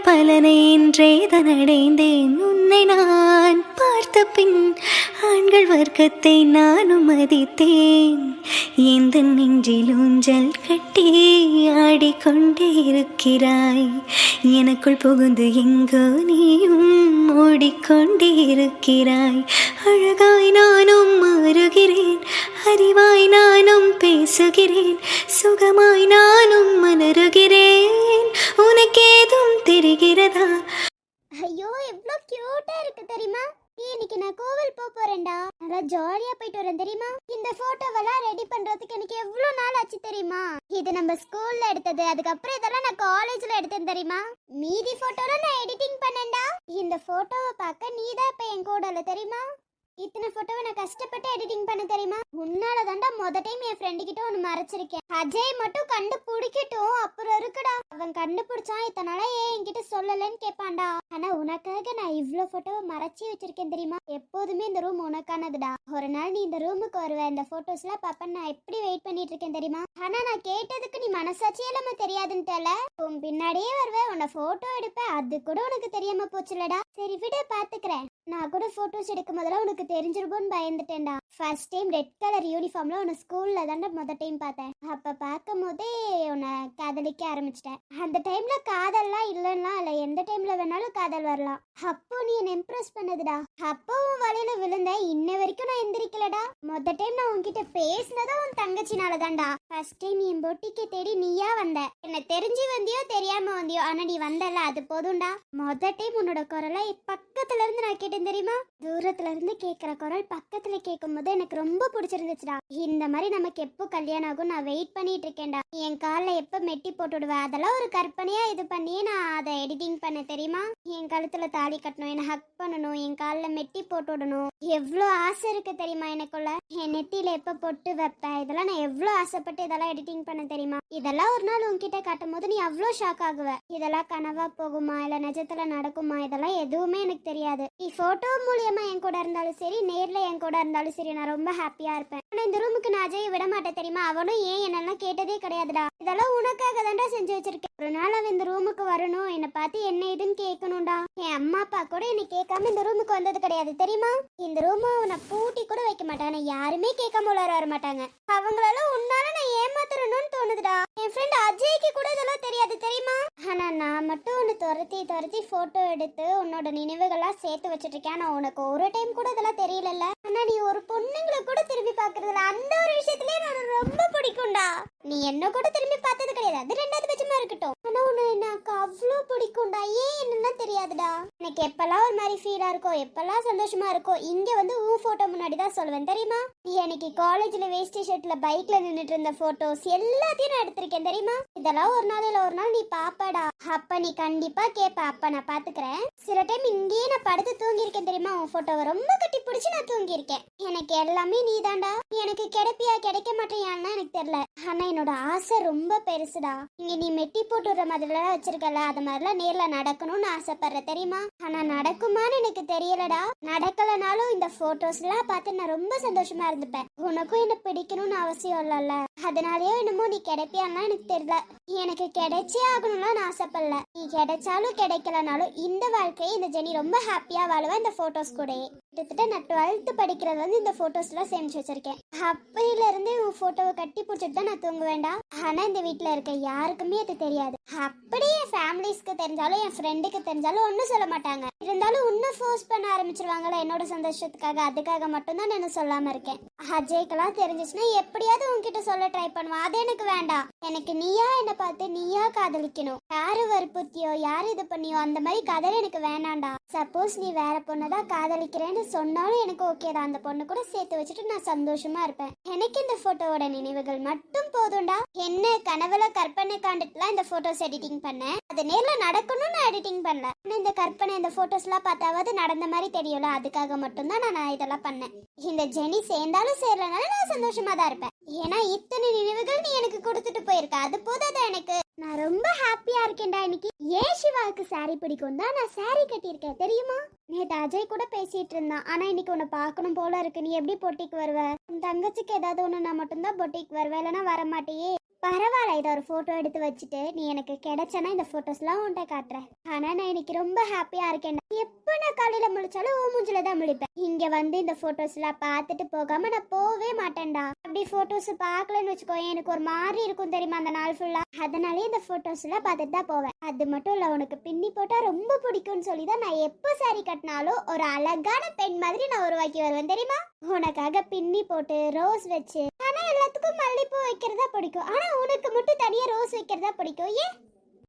பலனை இன்றேதான் அடைந்தேன். உன்னை நான் பார்த்த பின் ஆண்கள் வர்க்கத்தை நானும் மதித்தேன். எந்த நெஞ்சில் ஊஞ்சல் கட்டி ஆடிக்கொண்டே இருக்கிறாய். எனக்குள் புகுந்து எங்கோ நீயும் ஓடிக்கொண்டே இருக்கிறாய். அழகாய் நானும் மாறுகிறேன், அறிவாய் நானும் பேசுகிறேன், சுகமாய் நானும் மலருகிறேன். உனக்கேதும் தெரிகிறதா? ஐயோ எவ்வளோ கியூட்டா இருக்கு தெரியுமா? இன்னைக்கு நான் கோவில் போறேன்டா. நல்லா ஜாலியா போயிட்டு வரேன் தெரியுமா? இந்த போட்டோவெல்லாம் ரெடி பண்றதுக்கு எனக்கு எவ்வளவு நாள் ஆச்சு தெரியுமா? இது நம்ம ஸ்கூல்ல எடுத்தது. அதுக்கப்புறம் இதெல்லாம் நான் காலேஜ்ல எடுத்தேன் தெரியுமா? மீதி போட்டோல நான் எடிட்டிங் பண்ணேன்டா. இந்த போட்டோவை பார்க்க நீதான் இப்ப என் கூட இல்ல தெரியுமா? இத்தனை போட்டோவை நான் கஷ்டப்பட்டு எடிட்டிங் பண்ண தெரியுமா? உன்னால தாண்டா டைம் என் ஃப்ரெண்டு கிட்ட ஒன்னு மறைச்சிருக்கேன். அஜய் மட்டும் கண்டுபிடிக்கட்டும், அப்புறம் இருக்குடா. அவன் கண்டுபிடிச்சான் இத்தனை நாளா ஏன் என்கிட்ட சொல்லலன்னு கேட்பான்டா. ஆனா உனக்காக நான் இவ்ளோ போட்டோவை மறைச்சி வச்சிருக்கேன் தெரியுமா? எப்போதுமே இந்த ரூம் உனக்கானதுடா. ஒரு நாள் நீ இந்த ரூமுக்கு வருவ, இந்த போட்டோஸ் எல்லாம் பாப்ப நான் எப்படி வெயிட் பண்ணிட்டு இருக்கேன் தெரியுமா? ஆனா நான் கேட்டதுக்கு நீ மனசாட்சியே இல்லாம தெரியாதுன்னு உன் பின்னாடியே வருவேன், உன்னை போட்டோ எடுப்பேன், அது கூட உனக்கு தெரியாம போச்சுலடா. சரி விட பாத்துக்கிறேன். நான் கூட போட்டோஸ் எடுக்கும் போதெல்லாம் உனக்கு தெரிஞ்சிருக்கும்னு பயந்துட்டேன்டா. ஃபர்ஸ்ட் டைம் ரெட் கலர் யூனிஃபார்ம்ல உன்னை ஸ்கூல்ல தாண்டா டைம் பார்த்தேன். அப்ப பார்க்கும் போதே உன்னை காதலிக்க ஆரம்பிச்சிட்டேன். அந்த டைம்ல காதல்லாம் இல்லைன்னா இல்ல, எந்த டைம்ல வேணாலும் காதல் வரலாம். அப்போ நீ என்ன இம்ப்ரெஸ் பண்ணதுடா. அப்பவும் வலையில விழுந்தேன், இன்ன வரைக்கும் நான் எந்திரிக்கலடா. டைம் நான் உன்கிட்ட பேசினதும் உன் தங்கச்சினால தான்டா. ஃபர்ஸ்ட் டைம் என் பொட்டிக்கு தேடி நீயா வந்த. என்ன தெரிஞ்சு வந்தியோ தெரியாம வந்தியோ, ஆனா நீ வந்தல அது போதும்டா. டைம் உன்னோட குரலை பக்கத்துல இருந்து நான் கேட்டேன் தெரியுமா? தூரத்துல இருந்து கேக்குற குரல் பக்கத்துல கேட்கும் போது எனக்கு ரொம்ப பிடிச்சிருந்துச்சுடா. இந்த மாதிரி நமக்கு எப்போ கல்யாணம் ஆகும் நான் வெயிட் பண்ணிட்டு இருக்கேன்டா. என் காலில் எப்ப மெட்டி போட்டு விடுவேன், அதெல்லாம் ஒரு கற்பனையா இது பண்ணியே நான் அதை எடிட்டிங் பண்ண தெரியுமா? என் கழுத்துல தாலி கட்டணும், என்னை ஹக் பண்ணணும், என் காலில் மெட்டி போட்டு விடணும், எவ்வளோ ஆசை இருக்கு தெரியுமா எனக்குள்ள. என் நெத்தியில எப்ப பொட்டு வைப்பேன், இதெல்லாம் நான் எவ்வளோ ஆசைப்பட்டு இதெல்லாம் எடிட்டிங் பண்ண தெரியுமா? இதெல்லாம் ஒரு நாள் உன்கிட்ட காட்டும் போது நீ அவ்வளோ ஷாக் ஆகுவ. இதெல்லாம் கனவா போகுமா இல்ல நிஜத்துல நடக்குமா, இதெல்லாம் எதுவுமே எனக்கு தெரியாது. நீ போட்டோ மூலியமா என் கூட இருந்தாலும் சரி, நேர்ல என் கூட இருந்தாலும் சரி, நான் ரொம்ப ஹாப்பியா இருப்பேன். ஆனா இந்த ரூமுக்கு நான் அஜய் விட மாட்டேன் தெரியுமா? அவனும் ஏன் என்னெல்லாம் கேட்டதே கிடையாதுடா. இதெல்லாம் உனக்காக தான்டா செஞ்சு வச்சிருக்கேன். ஒரு நாள் அவன் இந்த ரூமுக்கு வரணும், என்னை பார்த்து என்ன ஏதுன்னு கேட்கணும்டா. என் அம்மா அப்பா கூட என்னை கேட்காம இந்த ரூமுக்கு வந்தது கிடையாது தெரியுமா? இந்த ரூமை அவனை பூட்டி கூட வைக்க மாட்டான், யாருமே கேட்காம உள்ள வர மாட்டாங்க. அவங்களால உன்னால நான் ஏமாத்துறணும்னு தோணுதுடா. என் ஃப்ரெண்ட் அஜய்க்கு கூட இதெல்லாம் தெரியாது தெரியுமா? ஆனா நான் மட்டும் உன்னை துரத்தி துரத்தி போட்டோ எடுத்து உன்னோட நினைவுகள்லாம் சேர்த்து வச்சுட்டு இருக்கேன். ஆனா உனக்கு ஒரு டைம் கூட இதெல்லாம் தெரியல. ஆனா நீ ஒரு பொண்ணுங்களை கூட திரும்பி பாக்குறதுல அந்த ஒரு விஷயத்திலேயே நான் ரொம்ப பிடிக்கும்டா. நீ என்ன கூட திரும்பி பார்த்தது கிடையாது, அது ரெண்டாவது பட்சமா இருக்கட்டும். ஆனா உன்னை எனக்கு அவ்வளோ பிடிக்கும்டா. ஏன் என்னன்னா தெரியாதுடா. எனக்கு எப்பெல்லாம் ஒரு மாதிரி ஃபீலா இருக்கோ, எப்பெல்லாம் சந்தோஷமா இருக்கோ, இங்க வந்து உன் போட்டோ முன்னாடி தான் சொல்லுவேன் தெரியுமா? நீ எனக்கு காலேஜ்ல வேஸ்டி ஷர்ட்ல பைக்ல நின்றுட்டு இருந்த போட்டோஸ் எல்லாத்தையும் நான் எடுத்திருக்கேன் தெரியுமா? இதெல்லாம் ஒரு நாள் இல்ல ஒரு நாள் நீ பாப்படா. அப்ப நீ கண்டிப்பா கேப்ப, அப்ப நான் பாத்துக்கிறேன். சில டைம் இங்கேயே நான் படுத்து தூங்கி இருக்கேன் தெரியுமா? உன் போட்டோவை ரொம்ப கட்டி பிடிச்சு நான் தூங்கி இருக்கேன். எனக்கு எல்லாமே நீ தாண்டா. நீ எனக்கு கிடைப்பியா கிடைக்க மாட்டேயான்னு எனக்கு தெரியல. ஆனா என்னோட ஆசை ரொம்ப பெருசுடா. இங்க நீ மெட்டி போட்டு விடுற மாதிரிலாம் வச்சிருக்கல, அது மாதிரிலாம் நேர்ல நடக்கணும்னு ஆசைப்படுற தெரியுமா? ஆனா நடக்குமான்னு எனக்கு தெரியலடா. நடக்கலனாலும் இந்த போட்டோஸ் எல்லாம் பார்த்து நான் ரொம்ப சந்தோஷமா இருந்துப்பேன். உனக்கும் என்ன பிடிக்கணும்னு அவசியம் இல்லைல்ல, அதனாலயோ என்னமோ நீ கிடைப்பியான்னா எனக்கு தெரியல. எனக்கு கிடைச்சே ஆகணும்லாம் நான் ஆசைப்படல. நீ கிடைச்சாலும் கிடைக்கலனாலும் இந்த வாழ்க்கையை இந்த ஜெனி ரொம்ப ஹாப்பியா வாழுவேன் இந்த போட்டோஸ் கூட. கிட்டத்தட்ட நான் 12th படிக்கிறது வந்து இந்த போட்டோஸ் எல்லாம் சேமிச்சு வச்சிருக்கேன். அப்பையில இருந்து உன் போட்டோவை கட்டி பிடிச்சிட்டு தான் நான் தூங்க வேண்டாம். ஆனா இந்த வீட்டுல இருக்க யாருக்குமே அது தெரியாது. அப்படியே என் ஃபேமிலிஸ்க்கு தெரிஞ்சாலும் என் ஃப்ரெண்டுக்கு தெரிஞ்சாலும் ஒன்னும் சொல்ல மாட்டாங்க. இருந்தாலும் இன்னும் ஃபோர்ஸ் பண்ண ஆரம்பிச்சிருவாங்களா என்னோட சந்தோஷத்துக்காக. அதுக்காக மட்டும்தான் நான் சொல்லாம இருக்கேன். அஜய்க்கெல்லாம் தெரிஞ்சிச்சுன்னா எப்படியாவது உன்கிட்ட சொல்ல ட்ரை பண்ணுவான். அது எனக்கு வேண்டாம். எனக்கு நீயா என்ன பார்த்து நீயா காதலிக்கணும். யாரு வற்புறுத்தியோ யாரு இது பண்ணியோ அந்த மாதிரி காதல் எனக்கு வேணாண்டா. சப்போஸ் நீ வேற பொண்ணதான் காதலிக்கிறேன்னு சொன்னாலும் எனக்கு ஓகே தான். அந்த பொண்ணு கூட சேர்த்து வச்சுட்டு நான் சந்தோஷமா இருப்பேன். எனக்கு இந்த போட்டோவோட நினைவுகள் மட்டும் போதும்டா. என்ன கனவுல கற்பனை காண்டுட்டுலாம் இந்த போட்டோஸ் எடிட்டிங் பண்ணேன். அது நேர்ல நடக்கணும்னு நான் எடிட்டிங் பண்ணல. இந்த கற்பனை இந்த போட்டோஸ் எல்லாம் பார்த்தாவது நடந்த மாதிரி தெரியல, அதுக்காக மட்டும்தான் நான் இதெல்லாம் பண்ணேன். இந்த ஜெனி சேர்ந்தாலும் சேரலனாலும் நான் சந்தோஷமா தான் இருப்பேன். ஏன்னா இத்தனை நினைவுகள் நீ எனக்கு கொடுத்துட்டு போயிருக்க, அது போதாதான் எனக்கு. நான் ரொம்ப ஹாப்பியா இருக்கேன்டா இன்னைக்கு. ஏன் சிவாவுக்கு சாரி பிடிக்கும் தான் நான் சாரி கட்டியிருக்கேன் தெரியுமா? நேற்று அஜய் கூட பேசிட்டு இருந்தான். ஆனா இன்னைக்கு உன்னை பார்க்கணும் போல இருக்கு. நீ எப்படி பொட்டிக்கு வருவ? உன் தங்கச்சிக்கு ஏதாவது ஒண்ணுனா மட்டும்தான் பொட்டிக்கு வருவ, இல்லைன்னா வரமாட்டேயே. பரவாயில்ல, இதை ஒரு போட்டோ எடுத்து வச்சுட்டு நீ எனக்கு கிடைச்சனா இந்த போட்டோஸ்லாம் உன்கிட்ட காட்டுறேன். ஆனா நான் இன்னைக்கு ரொம்ப ஹாப்பியா இருக்கேன். எப்ப நான் காலையில முழிச்சாலும் ஓ மூஞ்சில தான் முழிப்பேன். இங்க வந்து இந்த போட்டோஸ் எல்லாம் பார்த்துட்டு போகாம நான் போவே மாட்டேன்டா. அப்படி போட்டோஸ் பார்க்கலன்னு வச்சுக்கோ, எனக்கு ஒரு மாதிரி இருக்கும் தெரியுமா அந்த நாள் ஃபுல்லா. அதனாலே இந்த போட்டோஸ் எல்லாம் பார்த்துட்டு தான் போவேன். அது மட்டும் இல்ல, உனக்கு பின்னி போட்டா ரொம்ப பிடிக்கும்னு சொல்லி தான் நான் எப்போ சாரி கட்டினாலும் ஒரு அழகான பெண் மாதிரி நான் உருவாக்கி வருவேன் தெரியுமா. உனக்காக பின்னி போட்டு ரோஸ் வச்சு, ஆனா எல்லாத்துக்கும் மல்லிப்பூ வைக்கிறதா பிடிக்கும், ஆனா உனக்கு மட்டும் தனியா ரோஸ் வைக்கிறதா பிடிக்கும். ஏன்?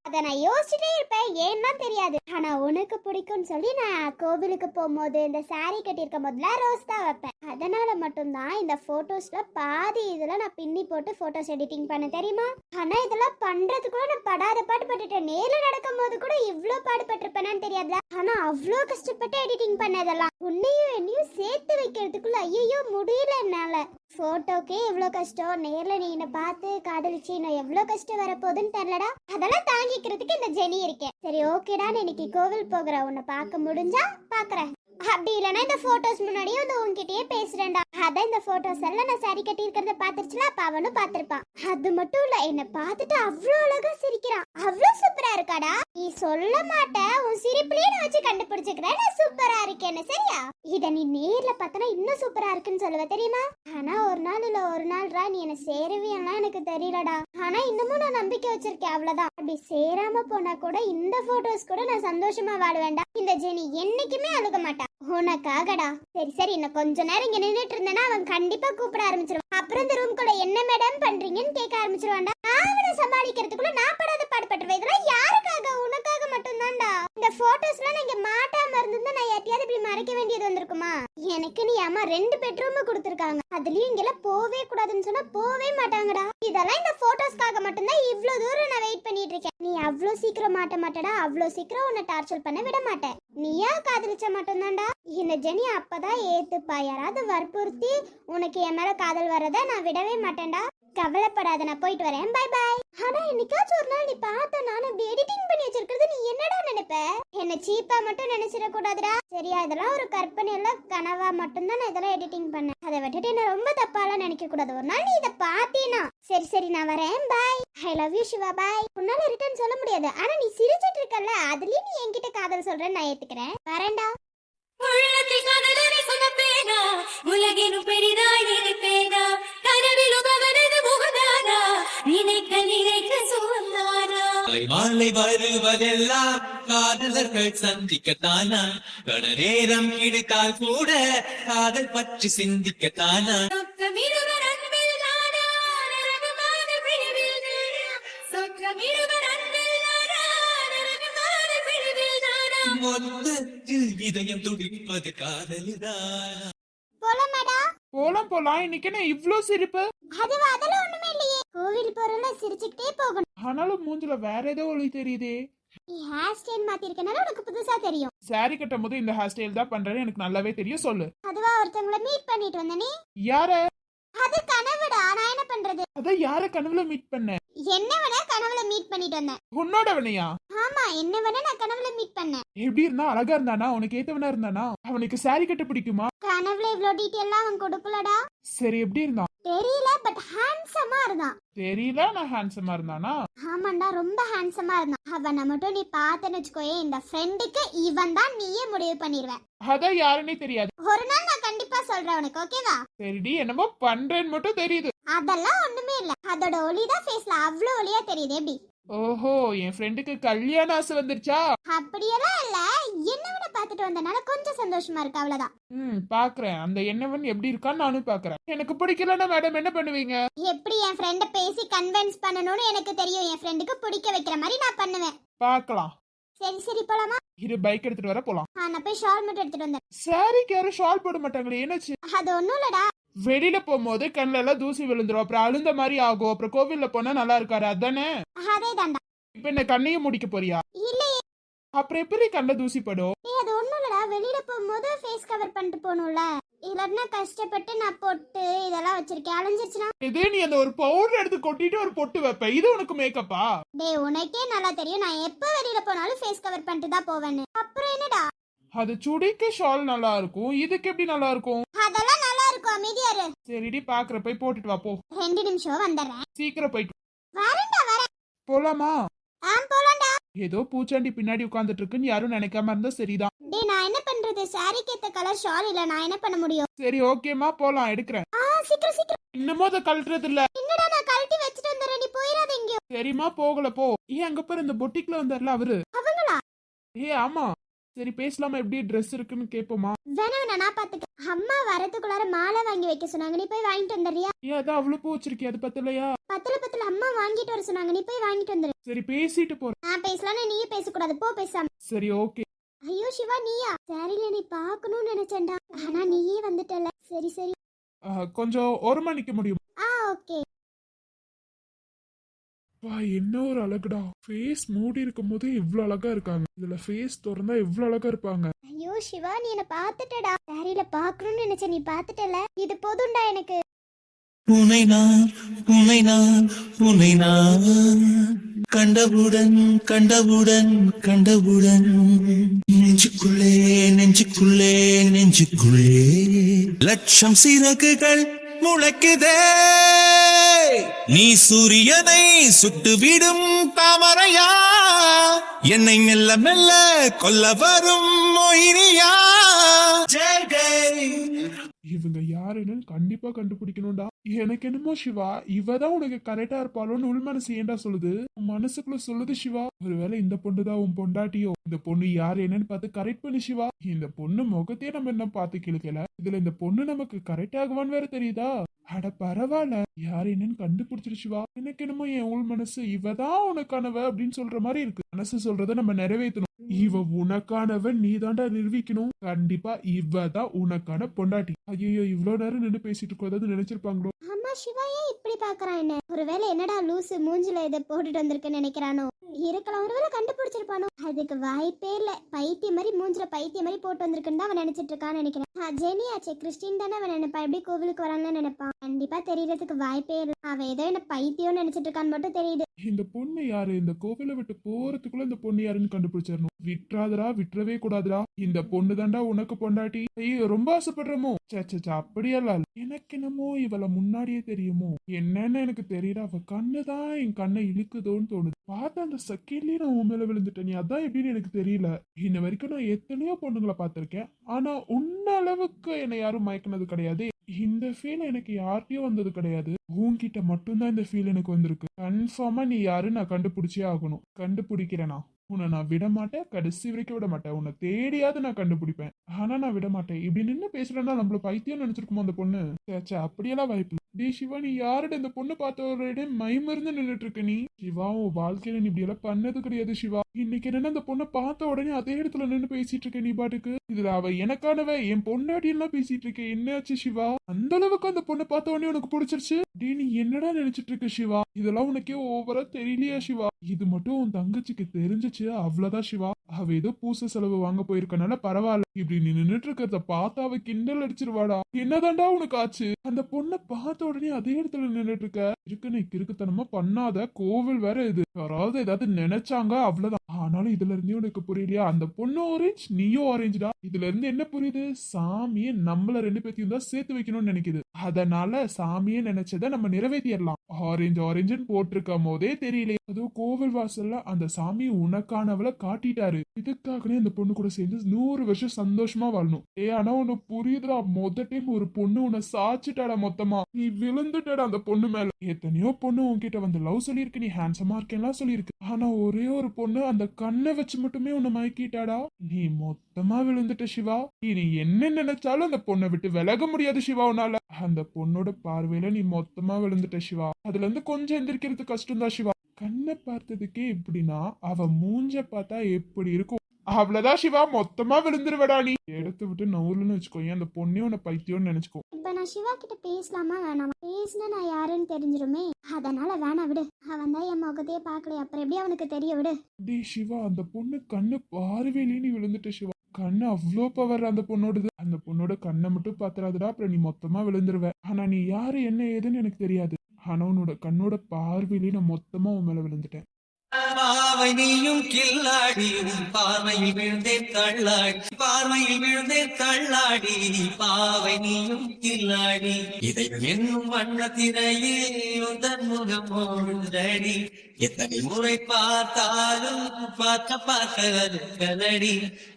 அதை நான் யோசிச்சுட்டே இருப்பேன், ஏன்னா தெரியாது. ஆனா உனக்கு பிடிக்கும்னு சொல்லி நான் கோவிலுக்கு போகும்போது இந்த சாரி கட்டியிருக்கும் போதுலாம் ரோஸ் தான் வைப்பேன். அதனால மட்டும்தான் இந்த போட்டோஸ்ல பாதி இதெல்லாம் நான் பின்னி போட்டு போட்டோஸ் எடிட்டிங் பண்ண தெரியுமா. ஆனா இதெல்லாம் பண்றதுக்குள்ள நான் படாத பாடுபட்டுட்டேன். நேர்ல நடக்கும் போது கூட இவ்ளோ பாடுபட்டிருப்பேன்னு தெரியாதுல. ஆனா அவ்ளோ கஷ்டப்பட்டு எடிட்டிங் பண்ணதெல்லாம் உன்னையும் என்னையும் சேர்த்து வைக்கிறதுக்குள்ள ஐயோ முடியல என்னால. போட்டோக்கே இவ்ளோ கஷ்டம், நேர்ல நீ என்ன பார்த்து காதலிச்சு இன்னும் எவ்ளோ கஷ்டம் வரப்போகுதுன்னு தெரியலடா. அதெல்லாம் தாங்கிக்கிறதுக்கு இந்த ஜெனி இருக்கேன். சரி ஓகேடா, இன்னைக்கு கோவில் போகிற உன்னை பார்க்க முடிஞ்சா பாக்குறேன். அப்படி இல்லைன்னா இந்த போட்டோஸ் முன்னாடியே வந்து உன்கிட்டயே பேசுறேன்டா. அதான் இந்த போட்டோஸ் எல்லாம் நான் சரி கட்டி இருக்கிறத பாத்துருச்சுல, அப்ப அவனும் பாத்திருப்பான். அது மட்டும் இல்ல, என்ன பார்த்துட்டு அவ்வளோ அழகா சிரிக்கிறான். அவ்வளோ சூப்பரா இருக்காடா. நீ சொல்ல மாட்ட, உன் சிரிப்புலயே நான் வச்சு கண்டுபிடிச்சுக்கிறேன் நான் சூப்பரா இருக்கேன்னு. சரியா? இத நீ நேர்ல பார்த்தனா இன்னும் சூப்பரா இருக்குன்னு சொல்லுவ தெரியுமா. ஆனா ஒரு நாள் இல்ல ஒரு நாள்ரா நீ என்ன சேருவியெல்லாம் எனக்கு தெரியலடா. ஆனா இன்னமும் நான் நம்பிக்கை வச்சிருக்கேன், அவ்வளவுதான். அப்படி சேராம போனா கூட இந்த போட்டோஸ் கூட நான் சந்தோஷமா வாழுவேன்டா. இந்த ஜெனி என்னைக்குமே அழுக மாட்டா உனக்காகடா. சரி சரி, இன்னும் கொஞ்ச நேரம் இங்க நின்னுட்டு இருந்தேன்னா அவன் கண்டிப்பா கூப்பிட ஆரம்பிச்சிருவான். அப்புறம் இந்த ரூம்குள்ள என்ன மேடம் பண்றீங்கன்னு கேட்க ஆரம்பிச்சிருவான்டா. அவனை சமாளிக்கிறதுக்குள்ள நான் படாத பாடுபட்டுருவேன். இதெல்லாம் யாருக்காக? உனக்காக மட்டும்தான்டா. இந்த போட்டோஸ்லாம் நான் இங்க மாட்டாம இருந்திருந்தா நான் யார்ட்டையாவது இப்படி மறைக்க வேண்டியது வந்திருக்குமா. எனக்கு நீ அம்மா 2 பெட்ரூம் கொடுத்துருக்காங்க, அதுலயும் இங்கெல்லாம் போவே கூடாதுன்னு சொன்னா போவே மாட்டாங்கடா. இதெல்லாம் இந்த போட்டோஸ்க்காக மட்டும்தான் இவ்ளோ தூரம் நான் வெயிட் பண்ணிட்டு இருக்கேன். நீ அவ்ளோ சீக்கிரம் மாட்ட மாட்டடா, அவ்ளோ சீக்கிரம் உன்னை டார்ச்சர் பண்ண விட மாட்டேன். நீயா காதலிச்ச மட்டும்தான்டா இந்த ஜெனி அப்பதான் ஏத்துப்பா. யாராவது வற்புறுத்தி உனக்கு என் மேல காதல் வரத நான் விடவே மாட்டேன்டா. கவலைப்படாத, நான் போயிட்டு வரேன். Bye bye. ஆனா என்னைக்காச்சும் ஒரு நாள் நீ பார்த்த நான் இப்படி எடிட்டிங் பண்ணி வச்சிருக்கிறது நீ என்னடா நினைப்ப? என்ன சீப்பா மட்டும் நினைச்சிட கூடாதுடா. சரியா? இதெல்லாம் ஒரு கற்பனை எல்லாம் கனவா மட்டும்தான் நான் இதெல்லாம் எடிட்டிங் பண்ணேன். அதை விட்டுட்டு என்ன ரொம்ப தப்பாலாம் நினைக்க கூடாது. ஒரு நாள் நீ இதை பார்த்தீனா சரி சரி நான் வரேன். Bye. I love you Shiva. Bye. உன்னால ரிட்டர்ன் சொல்ல முடியாது, ஆனா நீ சிரிச்சிட்டு இருக்கல, அதுலயும் நீ என்கிட்ட காதல் சொல்றேன்னு நான் ஏத்துக்கிறேன். வரேன்டா. உலகினும் பெரிதாய் நினைப்பேனா, கனவிலும் அவனது முகதானா, நினைக்க நினைக்க சுகந்தானா. மாலை வருவதெல்லாம் காதலர்கள் சந்திக்கத்தானா, கட நேரம் கிடைத்தால் கூட காதல் பற்றி சிந்திக்கத்தானா. சொற்றமிருவர் அன்பில் நானா, நரகமான பிரிவில் நானா, சொற்றமிருவர் அன்பில் நானா, நரகமான பிரிவில் நானா. மொத்தத்தில் இதயம் துடிப்பது காதலிதானா. போலாமாடா? போலாம். இன்னைக்கு என்ன இவ்ளோ சிரிப்பு? அதெல்லாம் ஒண்ணுமே இல்லையே. கோவில் போறல சிரிச்சுக்கிட்டே போகணும். ஆனாலும் மூஞ்சில வேற ஏதோ ஒளி தெரியுதே. நீ ஹேர் ஸ்டைல் மாத்திருக்கனால உனக்கு புதுசா தெரியும். சாரி கட்டும் போது இந்த ஹேர் ஸ்டைல் தான் பண்றேன்னு எனக்கு நல்லாவே தெரியும். சொல்லு. அதுவா ஒருத்தவங்கள மீட் பண்ணிட்டு வந்த நீ? யார? அது கனவுடா, நான் என்ன பண்றது? அதான் யார கனவுல மீட் பண்ண? என்னவன கனவுல மீட் பண்ணிட்டு வந்தேன். உன்னோடவனையா? ஆமா, என்னவன நான் கனவுல மீட் பண்ணேன். எப்படி இருந்தா? அழகா இருந்தானா? உனக்கு ஏத்தவனா இருந்தானா? அவனுக்கு சாரி கட்ட பிடிக்குமா? கனவுல இவ்ளோ டீடைல்லாம் அவன் கொடுக்கலடா. சரி, எப்படி இருந்தான்? தெரியல, பட் ஹேண்ட்ஸமா இருந்தான். தெரியல, நான் ஹேண்ட்ஸமா இருந்தானா? ஆமாண்டா, ரொம்ப ஹேண்ட்ஸமா இருந்தான். அவனை மட்டும் நீ பார்த்தேன்னு வச்சுக்கோயே, இந்த ஃப்ரெண்டுக்கு இவன் தான் நீயே முடிவு பண்ணிடுவேன். அதான் யாருன்னே தெரியாது. ஒரு நாள் நான் கண்டிப்பா சொல்றேன் உனக்கு, ஓகேவா? சரிடி, என்னமோ பண்றேன்னு மட்டும் தெரியுது. அதெல்லாம் ஒண்ணுமே இல்ல, அதோட ஒளிதான் ஃபேஸ்ல அவ்ளோ ஒளியா தெரியுது. எப்படி? ஓஹோ, என் ஃப்ரெண்டுக்கு கல்யாண ஆசை வந்துருச்சா? அப்படியெல்லாம் இல்ல, என்னவன பார்த்துட்டு வந்தனால கொஞ்சம் சந்தோஷமா இருக்கு, அவ்வளவுதான். பாக்குறேன். அந்த என்னவன் எப்படி இருக்கான்னு நானும் பாக்குறேன். எனக்கு பிடிக்கலன்னா மேடம் என்ன பண்ணுவீங்க? எப்படி என் ஃப்ரெண்ட பேசி கன்வின்ஸ் பண்ணணும்னு எனக்கு தெரியும். என் ஃப்ரெண்டுக்கு பிடிக்க வைக்கிற மாதிரி நான் பண்ணுவேன். பாக்கலாம். சரி சரி, போலாமா? இரு, பைக் எடுத்துட்டு வர போலாம். நான் போய் ஷால் மட்டும் எடுத்துட்டு வந்தேன். சாரிக்கு யாரும் ஷால் போட மாட்டாங்களே, என்னாச்சு? அது ஒண்ணும் இல்லடா. வெளியில போகும்போது கண்ணுல எல்லாம் தூசி விழுந்துரும், அப்புறம் அழுந்த மாதிரி ஆகும். அப்புறம் கோவில்ல போனா நல்லா இருக்காரு, அதானே? அதே தாண்டா. இப்ப என்ன கண்ணையும் முடிக்க போறியா? இல்லையே. அப்புறம் எப்படி கண்ணுல தூசி படும்? அது ஒண்ணும் இல்லடா, வெளியில போகும்போது ஃபேஸ் கவர் பண்ணிட்டு போகணும்ல. இல்லன்னா கஷ்டப்பட்டு நான் பொட்டு இதெல்லாம் வச்சிருக்கேன், அலைஞ்சிருச்சுனா? இதே நீ அந்த ஒரு பவுடர் எடுத்து கொட்டிட்டு ஒரு பொட்டு வைப்ப, இது உனக்கு மேக்கப்பா? டேய், உனக்கே நல்லா தெரியும் நான் எப்ப வெளியில போனாலும் ஃபேஸ் கவர் பண்ணிட்டு தான் போவேன்னு. அப்புறம் என்னடா? அது சுடிக்கு ஷால் நல்லா இருக்கும், இதுக்கு எப்படி நல்லா இருக்கும்? அதெல்லாம் நல்லா இருக்கும், அமைதியா இரு. சரிடி, பாக்குற போய் போட்டுட்டு வா போ. 2 நிமிஷம் வந்துடுறேன். சீக்கிரம் போயிட்டு வரேன்டா வரேன். போலாமா? போலாம்டா. ஏதோ பூச்சாண்டி பின்னாடி உட்கார்ந்துட்டு இருக்குன்னு யாரும் நினைக்காம இருந்தா சரிதான். டேய் நான் என்ன பண்றது? சாரிக்கு ஏத்த கலர் ஷால் இல்ல, நான் என்ன பண்ண முடியும்? சரி ஓகேமா, போலாம், எடுக்கிறேன். சீக்கிரம் சீக்கிரம். இன்னமும் அதை கழட்டுறது இல்ல. என்னடா நான் கழட்டி வச்சிட்டு வந்துறேன், நீ போயிராத எங்கேயோ. சரிம்மா, போகல போ. ஏன் அங்க பாரு, இந்த பொட்டிக்ல வந்தார்ல அவரு. அவங்களா? ஆமா. சரி பேசலாமா, எப்படி ட்ரெஸ் இருக்குன்னு கேப்போமா? வேணா நான் பாத்துக்க. அம்மா வரதுக்குள்ளார மாலை வாங்கி வைக்க சொன்னாங்க, நீ போய் வாங்கிட்டு வந்துறியா? அதான் அவ்வளவு பூ வச்சிருக்கே, அது பத்தலையா? பத்துல அம்மா வாங்கிட்டு வர சொன்னாங்க, நீ போய் வாங்கிட்டு வந்துரு. சரி பேசிட்டு போறேன். நான் பேசலாம்னு நீயே பேசக்கூடாது, போ பேசாம. சரி ஓகே. ஐயோ சிவா நீயா? சரியில்ல, நீ பாக்கணும்னு நினைச்சேன்டா, ஆனா நீயே வந்துட்டல. சரி சரி. கொஞ்சம் ஒரு மணிக்கு முடியும். ஓகே. வா, என்ன ஒரு அழகுடா. ஃபேஸ் மூடி இருக்கும் போது இவ்வளவு அழகா இருக்காங்க, இதுல ஃபேஸ் திறந்தா எவ்வளவு அழகா இருப்பாங்க. ஐயோ சிவா நீ என்ன பாத்துட்டடா. சாரியில பாக்கணும்னு நினைச்ச, நீ பாத்துட்டல, இது போதும்டா எனக்கு. உனை நான் உனை நான் உனை நான் கண்டவுடன் கண்டவுடன் கண்டவுடன் நெஞ்சுக்குள்ளே நெஞ்சுக்குள்ளே நெஞ்சுக்குள்ளே லட்சம் சிறகுகள் முளைக்குதே. நீ சூரியனை சுட்டுவிடும் தாமரையா, என்னை மெல்ல மெல்ல கொல்ல வரும் மொயினியா. ஜெய் ஜெய். இவங்க யாருன்னு கண்டிப்பா கண்டுபிடிக்கணும்டா. எனக்கு என்னமோ சிவா, இவதான் உனக்கு கரெக்டா இருப்பாளோன்னு உள் மனசு ஏன்டா சொல்லுது? உன் மனசுக்குள்ள சொல்லுது சிவா, ஒருவேளை இந்த பொண்ணுதான் உன் பொண்டாட்டியோ. இந்த பொண்ணு யாரு என்னன்னு பார்த்து கரெக்ட் பண்ணு சிவா. இந்த பொண்ணு முகத்தையே நம்ம என்ன பார்த்து கிழக்கல, இதுல இந்த பொண்ணு நமக்கு கரெக்ட் ஆகுவான்னு வேற தெரியுதா? அட பரவாயில்ல, யாரு என்னன்னு கண்டுபிடிச்சிரு சிவா. எனக்கு என்னமோ என் உள் மனசு இவதான் உனக்கானவ அப்படின்னு சொல்ற மாதிரி இருக்கு. மனசு சொல்றத நம்ம நிறைவேற்றணும். இவ உனக்கானவன், நீ தாண்டா நிரூபிக்கணும். கண்டிப்பா இவதான் உனக்கான பொண்டாட்டி. ஐயோ, இவ்வளவு நேரம் நின்று பேசிட்டு இருக்கோம், ஏதாவது நினைச்சிருப்பாங்களோ? அம்மா சிவா ஏன் இப்படி பாக்குறான் என்ன? ஒருவேளை என்னடா லூசு மூஞ்சில இதை போட்டுட்டு வந்திருக்குன்னு நினைக்கிறானோ? இருக்கலாம், ஒருவேளை கண்டுபிடிச்சிருப்பானோ? அதுக்கு வாய்ப்பே இல்ல. பைத்தியம் மாதிரி மூஞ்சில பைத்தியம் மாதிரி போட்டு வந்திருக்குன்னு தான் அவன் நினைச்சிட்டு இருக்கான்னு நினைக்கிறேன். ஜெனி ஆச்சே, கிறிஸ்டின் தானே அவன் நினைப்பான். எப்படி கோவிலுக்கு வரான்னு நினைப்பான். கண்டிப்பா தெரியறதுக்கு வாய்ப்பே இல்லை. அவன் ஏதோ என்ன பைத்தியம் நினைச்சிட்டு இருக்கான்னு மட்டும் தெரியுது. இந்த பொண்ணு யாரு? இந்த கோவிலை விட்டு போறதுக்குள்ள இந்த பொண்ணு யாருன்னு கண்டுபிடிச்சிடணும். விட்டுறாதரா, விட்டுறவே கூடாதுடா. இந்த பொண்ணு தாண்டா உனக்கு பொண்டாட்டி. ஐயோ, ரொம்ப ஆசைப்படுறமோ? சச்சா, அப்படியெல்லாம் இல்ல. எனக்கு என்னமோ இவள முன்னாடியே தெரியுமோ என்னன்னு எனக்கு தெரியல. அவ கண்ணுதான் என் கண்ணை இழுக்குதோன்னு தோணுது. பார்த்த அந்த செகண்ட்லயே நான் உன் மேல விழுந்துட்டேன். நீ அதான் எப்படின்னு எனக்கு தெரியல. இன்ன வரைக்கும் நான் எத்தனையோ பொண்ணுங்களை பார்த்திருக்கேன், ஆனா உன்ன அளவுக்கு என்னை யாரும் மயக்கினது கிடையாது. இந்த ஃபீல் எனக்கு யார்கிட்டயும் வந்தது கிடையாது. உன்கிட்ட மட்டும்தான் இந்த ஃபீல் எனக்கு வந்திருக்கு. கன்ஃபார்மா நீ யாரு நான் கண்டுபிடிச்சே ஆகணும். கண்டுபிடிக்கிறேனா? உன்னை நான் விட மாட்டேன், கடைசி வரைக்கும் விட மாட்டேன். உன்னை தேடியாவது நான் கண்டுபிடிப்பேன், ஆனா நான் விட மாட்டேன். இப்படி நின்று பேசுறேன்னா நம்மள பைத்தியம் நினைச்சிருக்குமோ அந்த பொண்ணு? சேச்சா, அப்படியெல்லாம் வாய்ப்பு. டே சிவா, நீ யாருட இந்த பொண்ணு பார்த்த ஒரு மயமருந்து நின்றுட்டு இருக்க நீ? சிவா, உன் வாழ்க்கையில நீ இப்படி எல்லாம் பண்ணது கிடையாது சிவா. இன்னைக்கு என்னன்னா அந்த பொண்ணை பார்த்த உடனே அதே இடத்துல நின்று பேசிட்டு இருக்க நீ பாட்டுக்கு. இதுல அவ எனக்கானவ, என் பொண்டாட்டி எல்லாம் பேசிட்டு இருக்க. என்னாச்சு சிவா? அந்த அளவுக்கு அந்த பொண்ணை பார்த்த உடனே உனக்கு பிடிச்சிருச்சு? டே நீ என்னடா நினைச்சிட்டு இருக்க சிவா? இதெல்லாம் உனக்கே ஓவரா தெரியலையா சிவா? இது மட்டும் உன் தங்கச்சிக்கு தெரிஞ்சிச்சு, அவ்வளவுதான் சிவா. அவ ஏதோ பூச செலவு வாங்க போயிருக்கனால பரவாயில்ல. இப்படி நீ நின்னுட்டு இருக்கிறத பார்த்தா அவ கிண்டல் அடிச்சிருவாடா. என்னதாண்டா உனக்கு ஆச்சு? அந்த பொண்ணை பார்த்த உடனே அதே இடத்துல நின்னுட்டு இருக்க. நீ கிறுக்குத்தனமா பண்ணாத. கோவில் வேற இது. யாராவது ஏதாவது நினைச்சாங்க அவ்வளவுதான். ஆனாலும் இதுல இருந்தே உனக்கு புரியலையா? அந்த பொண்ணு ஆரேஞ்ச், நீயும் ஆரேஞ்சுடா. இதுல இருந்து என்ன புரியுது? சாமியை நம்மள ரெண்டு பேத்தையும் தான் சேர்த்து வைக்கணும்னு நினைக்குது. அதனால சாமியை நினைச்சதை நம்ம நிறைவேற்றிடலாம். ஆரஞ்சு ஆரஞ்சுன்னு போட்டிருக்கும் போதே தெரியலையே. அதுவும் கோவில் வாசல்ல அந்த சாமி உனக்கானவளை காட்டிட்டாரு. இதுக்காகவே அந்த பொண்ணு கூட சேர்ந்து 100 வருஷம் சந்தோஷமா வாழணும். ஆனா உனக்கு புரியுதுடா, மொத டைம் ஒரு பொண்ணு உன்னை சாச்சிட்டாடா. மொத்தமா நீ விழுந்துட்டடா அந்த பொண்ணு மேல. எத்தனையோ பொண்ணு உன்கிட்ட வந்து லவ் சொல்லியிருக்கு, நீ ஹேண்ட்ஸமா இருக்கேன்லாம் சொல்லியிருக்கு. ஆனா ஒரே ஒரு பொண்ணு அந்த கண்ணை வச்சு மட்டுமே உன்னை மயக்கிட்டாடா. நீ மொத்தமா விழுந்துட்ட சிவா. நீ என்ன நினைச்சாலும் அந்த பொண்ணை விட்டு விலக முடியாது சிவா உன்னால. அந்த பொண்ணோட பார்வையில நீ மொத்தமா விழுந்துட்ட சிவா. அதுல இருந்து கொஞ்சம் எந்திரிக்கிறது கஷ்டம்தான் சிவா. கண்ணை பார்த்ததுக்கே இப்படின்னா அவ மூஞ்ச பார்த்தா எப்படி இருக்கும்? அவ்வளவுதான் சிவா, மொத்தமா விழுந்துருவடா. நீ எடுத்து விட்டு நவுலுன்னு வச்சுக்கோ. அந்த பொண்ணே உன்னை பைத்தியம்னு நினைச்சுக்கோ. இப்ப நான் சிவா கிட்ட பேசலாமா வேணாமா? பேசினா நான் யாருன்னு தெரிஞ்சிருமே. அதனால வேணா விடு. அவன் தான் என் முகத்தையே பாக்கலையே, அப்புறம் எப்படி அவனுக்கு தெரிய? விடு. டே சிவா, அந்த பொண்ணு கண்ணு பார்வையிலே நீ விழுந்துட்ட சிவா. கண்ணு அவ்வளோ பவர் அந்த பொண்ணோடது. அந்த பொண்ணோட கண்ணை மட்டும் பாத்துறாதுடா, அப்புறம் நீ மொத்தமா விழுந்துருவ. ஆனா நீ யாரு என்ன ஏதுன்னு எனக்கு தெரியாது. ஆனா உன்னோட கண்ணோட பார்வையிலே நான் மொத்தமா உன் மேல விழுந்துட்டேன். பாவை நீயும் கில்லாடி உன் பார்வையில் விழுந்தேன் தள்ளாடி பார்வையில் விழுந்தேன் தள்ளாடி பாவை நீயும் கில்லாடி இதை என்னும் வண்ண திரையில் உந்தன் முகம் ஓடுதடி எத்தனை முறை பார்த்தாலும் பார்க்க பார்க்க கதடி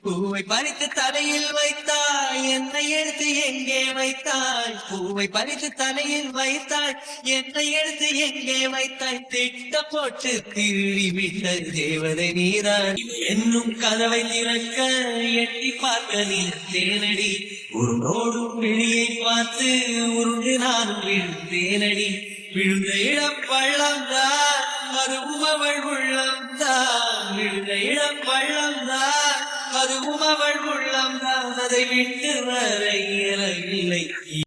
பூவை பறித்து தலையில் வைத்தாய் என்னை எடுத்து எங்கே வைத்தாய் பூவை பறித்து தலையில் வைத்தாய் என்னை எடுத்து எங்கே வைத்தாய் திட்டம் போட்டு திருடி விட்ட தேவதை நீதான் என்னும் கதவை திறக்க எட்டி பார்க்க நீ தேனடி உருண்டோடும் வெளியை பார்த்து உருண்டு நானும் விழுந்தேனடி விழுந்த இடம் பள்ளம்தான் அதுவும் அவள் உள்ளம்தான் விழுந்த இடம் பள்ளம்தான் அதுவும் அவள் உள்ளம்தான் அதை விட்டு வர இயலவில்லை